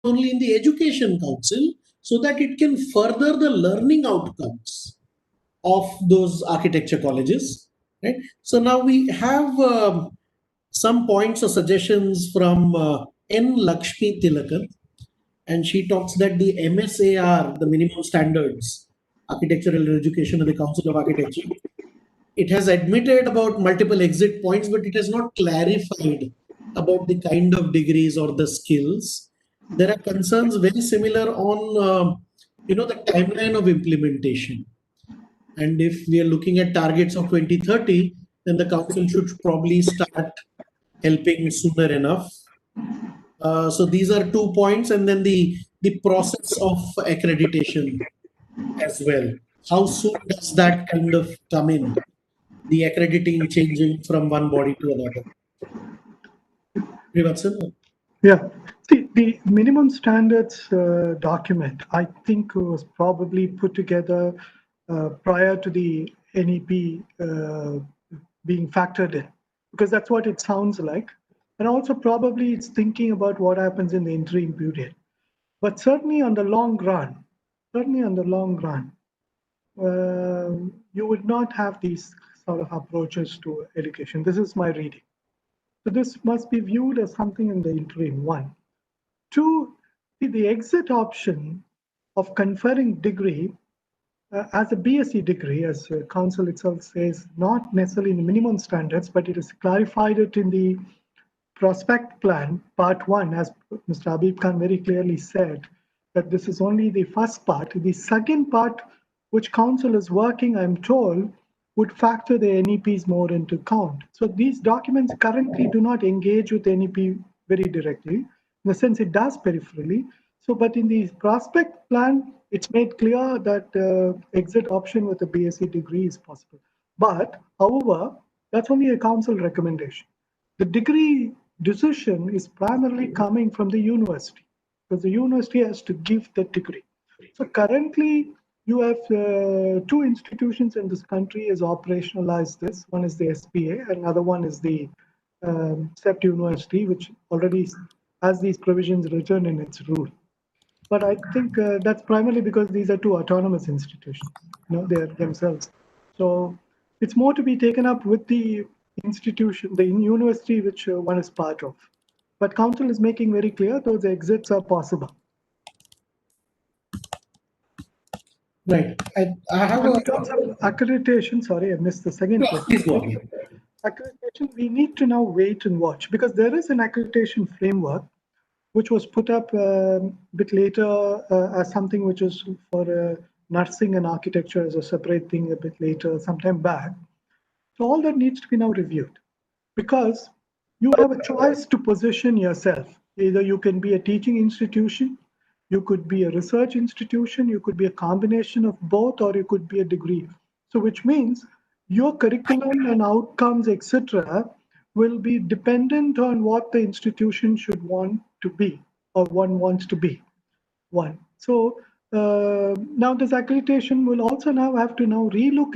only in the education council, so that it can further the learning outcomes of those architecture colleges, right? So now we have some points or suggestions from N. Lakshmi Tilakan, and she talks that the MSAR, the minimum standards, architectural education of the Council of Architecture, it has admitted about multiple exit points, but it has not clarified about the kind of degrees or the skills. There are concerns very similar on, the timeline of implementation. And if we are looking at targets of 2030, then the council should probably start helping sooner enough. So these are 2 points, and then the process of accreditation as well. How soon does that kind of come in? The accrediting changing from one body to another. Srivatsan? Yeah, see, the minimum standards document, I think, was probably put together prior to the NEP being factored in, because that's what it sounds like. And also, probably it's thinking about what happens in the interim period. But certainly on the long run, you would not have these sort of approaches to education. This is my reading. So this must be viewed as something in the interim, one. Two, the exit option of conferring degree as a BSc degree, as council itself says, not necessarily in the minimum standards, but it is clarified it in the prospect plan, part one, as Mr. Habib Khan very clearly said, that this is only the first part. The second part, which council is working, I'm told, would factor the NEPs more into account. So these documents currently do not engage with NEP very directly. In the sense, it does peripherally. So, but in the prospect plan, it's made clear that exit option with a BSc degree is possible. But, however, that's only a council recommendation. The degree decision is primarily coming from the university, because the university has to give the degree. So currently, you have two institutions in this country has operationalized this. One is the SPA, another one is the CEPT University, which already has these provisions written in its rule. But I think that's primarily because these are two autonomous institutions. They are themselves. So it's more to be taken up with the institution, the university which one is part of. But council is making very clear those exits are possible. Right. I have in terms of accreditation, sorry, I missed the second question. Accreditation, we need to now wait and watch, because there is an accreditation framework which was put up a bit later as something which is for nursing and architecture as a separate thing a bit later, sometime back. So all that needs to be now reviewed, because you have a choice to position yourself. Either you can be a teaching institution, you could be a research institution, you could be a combination of both, or you could be a degree. So which means your curriculum and outcomes, etc., will be dependent on what the institution should want to be, or one wants to be. One. So now this accreditation will also now have to now relook